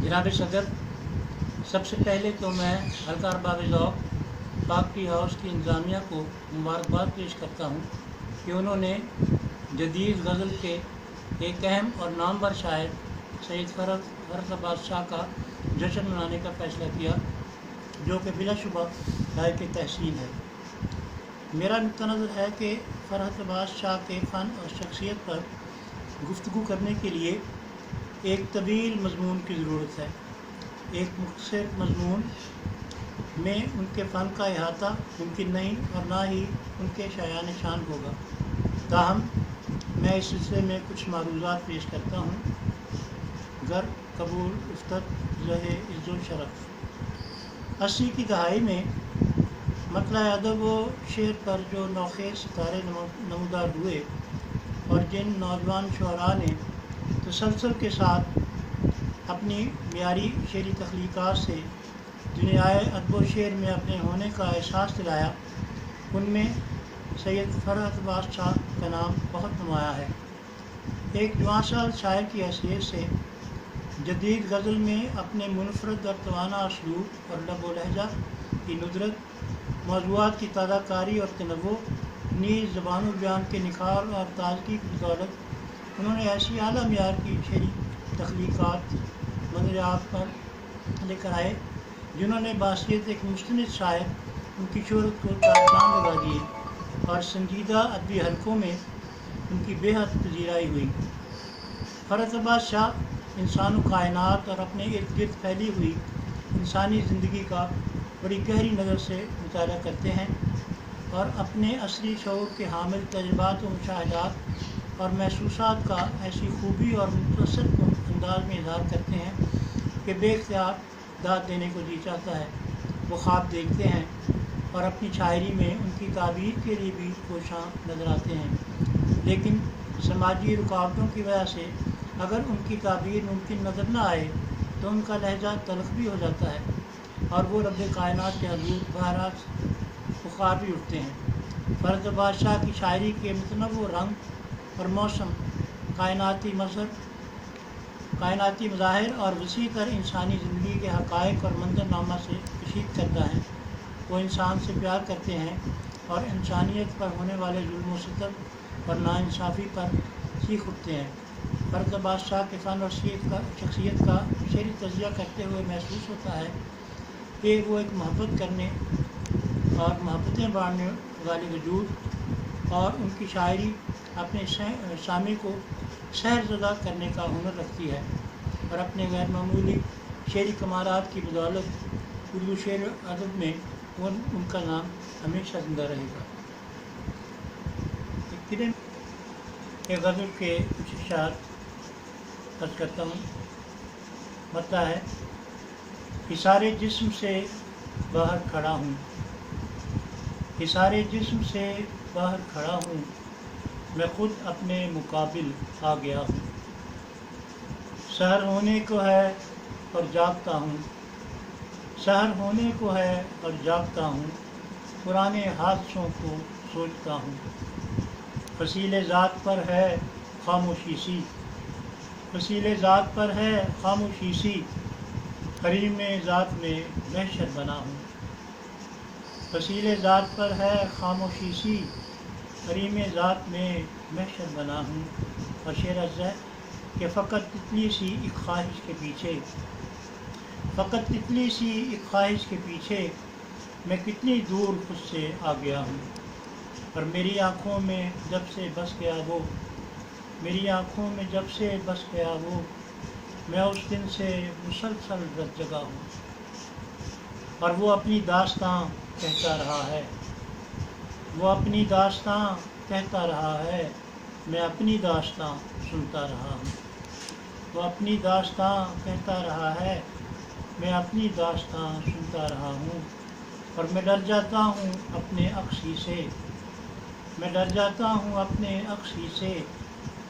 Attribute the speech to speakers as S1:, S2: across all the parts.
S1: जनाब सदर, सबसे पहले तो मैं हल्का अरबाब ज़ौक़ पाक टी हाउस की इंतज़ामिया को मुबारकबाद पेश करता हूँ कि उन्होंने जदीद गज़ल के एक अहम और नामवर शायर सैयद फ़रहत अब्बास शाह का जश्न मनाने का फ़ैसला किया, जो कि बिलाशुबा लायक तहसीन है। मेरा नुक्ता नज़र है कि फ़रहत अब्बास शाह के फ़न और शख्सियत पर गुफ्तगू करने के लिए एक तवील मज़मून की ज़रूरत है। एक मुख्तसर मज़मून में उनके फ़न का अहाता मुमकिन नहीं और ना ही उनके शायान शान होगा। ताहम मैं इस सिलसिले में कुछ मारूज़ात पेश करता हूँ। गर कबूल उफ्तत ज़हे इज़्ज़ो शरफ़। 80 की दहाई में मतला अदब व शेर पर जो नौखे सितारे नमूदार हुए और जिन नौजवान शुअरा ने तसलसल के साथ अपनी मियारी शेरी तख्लीक़ात से दुनियाए अदब व शेर में अपने होने का एहसास दिलाया, उनमें सैयद फ़रहत अब्बास शाह का नाम बहुत नुमाया है। एक जवान शायर की हैसियत से जदीद गज़ल में अपने मुनफ़रद और तवाना उसलूब और लब व लहजा की नुदरत, मौज़ूआत की ताज़ाकारी और तनव्वुअ, नीज़ ज़बान व बयान के निखार और ताज़गी की बदौलत उन्होंने ऐसी आला मियार की शेरी तख्लीक़ात मंज़र-ए-आम पर लेकर आए, जिन्होंने बासियत एक मुस्तनिद शायर उनकी शोहरत को चार चाँद लगा दिए और संजीदा अदबी हलकों में उनकी बेहद पजीराई हुई। फ़रहत अब्बास शाह इंसान व कायनात और अपने इर्द गिर्द फैली हुई इंसानी ज़िंदगी का बड़ी गहरी नज़र से मुताला करते हैं और अपने असली शऊर के हामिल तजुर्बात व मुशाहिदात और महसूसात का ऐसी खूबी और मुतसर अंदाज में इज़हार करते हैं कि बेख्तियार दाद देने को जी चाहता है। वो ख्वाब देखते हैं और अपनी शायरी में उनकी ताबीर के लिए भी कोशां नज़र आते हैं, लेकिन समाजी रुकावटों की वजह से अगर उनकी ताबीर मुमकिन नज़र न आए तो उनका लहजा तल्ख़ भी हो जाता है और वो रब्बे कायनात के हज़ूर बहरात पुकार भी उठते हैं। फ़रहत अब्बास शाह की शायरी के मुतनव्वुअ रंग और मौसम कायनाती मज़ाहिर और वसी तर इंसानी ज़िंदगी के हक़ाइक़ और मंज़रनामा से कशीद करता है। वो इंसान से प्यार करते हैं और इंसानियत पर होने वाले जुल्म व सितम और नाइंसाफ़ी पर चीख उठते हैं। फ़रहत अब्बास शाह के फ़न और शख्सियत का शेरी तज़किया करते हुए महसूस होता है कि वो एक मोहब्बत करने और मोहब्बतें बांटने वाले वजूद और उनकी शायरी अपने सामी को सहरज़दा करने का हुनर रखती है और अपने गैर मामूली शेरी कमालात की बदौलत उर्दू शेर अदब में उनका नाम हमेशा ज़िंदा रहेगा। एक गज़ल के कुछ इशार अर्ज़ करता हूँ। मतलब है, इशारे जिस्म से बाहर खड़ा हूँ, इशारे जिस्म से बाहर खड़ा हूँ, मैं खुद अपने मुकाबिल आ गया हूँ। सहर होने को है और जागता हूँ, सहर होने को है और जागता हूँ, पुराने हादसों को सोचता हूँ। फसीले ज़ात पर है खामोशी सी, फसीले ज़ात पर है खामोशी सी, हरीम ज़ात में महशर बना हूँ। फसीले ज़ात पर है खामोशी सी, हरीम ज़ात में महशर बना हूँ। और शेर है कि फ़कत तितली सी एक ख्वाहिश के पीछे, फ़कत तितली सी एक ख्वाहिश के पीछे, मैं कितनी दूर खुद से आ गया हूँ। और मेरी आँखों में जब से बस गया वो, मेरी आँखों में जब से बस गया वो, मैं उस दिन से मुसलसल रत जगा हूँ। और वो अपनी दास्तां कहता रहा है, वो अपनी दास्तां कहता रहा है, मैं अपनी दास्तां सुनता रहा हूँ। वो अपनी दास्तां कहता रहा है, मैं अपनी दास्तां सुनता रहा हूँ। और मैं डर जाता हूँ अपने अक्सी से, मैं डर जाता हूँ अपने अक्सी से,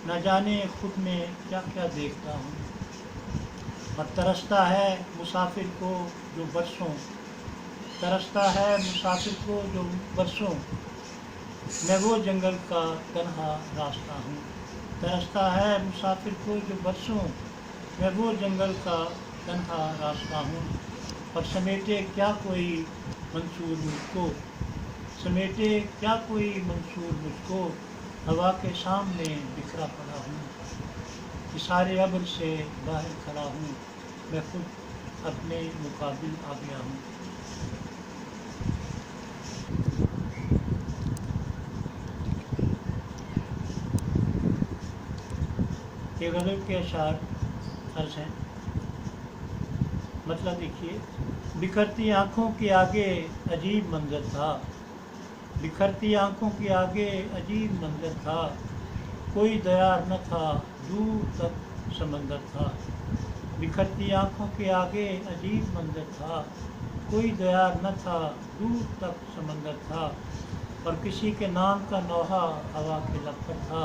S1: न जाने खुद में क्या क्या देखता हूँ। और तरसता है मुसाफिर को जो बरसों, तरसता है मुसाफिर को जो बरसों, मैं वो जंगल का तन्हा रास्ता हूँ। तरसता है मुसाफिर को जो बरसों, मैं वो जंगल का तन्हा रास्ता हूँ, और समेटे क्या कोई मंसूर मुझको, समेटे क्या कोई मंसूर मुझको, हवा के सामने बिखरा पड़ा हूँ, इशारे अब्र से बाहर खड़ा हूँ, मैं खुद अपने मुकाबिल आ गया हूँ। ये गज़ल के अशार अर्ज हैं। मतलब देखिए, बिखरती आँखों के आगे अजीब मंजर था, बिखरती आँखों के आगे अजीब मंजर था, कोई दयार न था, दूर तक समंदर था। बिखरती आँखों के आगे अजीब मंजर था, कोई दयार न था, दूर तक समंदर था, और किसी के नाम का नौहा हवा के लब पर था,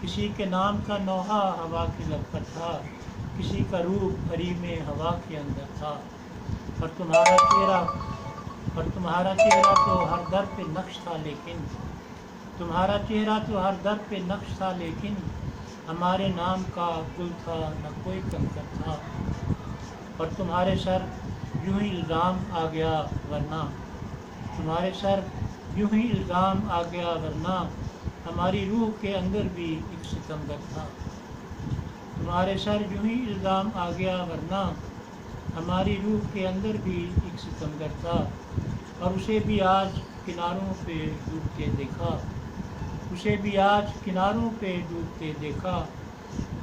S1: किसी के नाम का नौहा हवा के लब पर था, किसी का रूप हरी में हवा के अंदर था, और तुम्हारा चेहरा तो हर दर पे नक्श था, लेकिन तुम्हारा चेहरा तो हर दर पे नक्श था, लेकिन हमारे नाम का गुल था न कोई कंकर था, और तुम्हारे सर यूं ही इल्ज़ाम आ गया वरना, तुम्हारे सर यूं ही इल्ज़ाम आ गया वरना, हमारी रूह के अंदर भी एक सितमगर था, तुम्हारे सर यूं ही इल्ज़ाम आ गया वरना, हमारी रूह के अंदर भी एक सितमगर था, और उसे भी आज किनारों पे डूबते देखा, उसे भी आज किनारों पे डूबते देखा,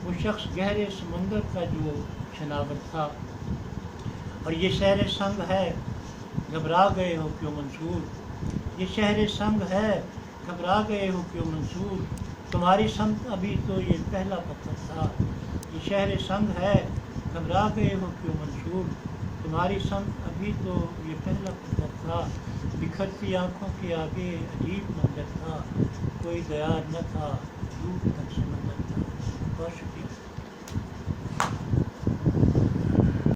S1: वो शख्स गहरे समुंदर का जो शनावर था। और ये शहर संग है घबरा गए हो क्यों मंसूर, ये शहर संग है घबरा गए हो क्यों मंसूर, तुम्हारी संग अभी तो ये पहला पत्थर था, ये शहर संग है घबरा गए हो क्यों मंसूर, तुम्हारी संग अभी तो ये पहला पत्थर था, बिखरती आँखों के आगे अजीब मंजर था, कोई दयार न था, दूर तक समंदर था। बहुत शुक्रिया।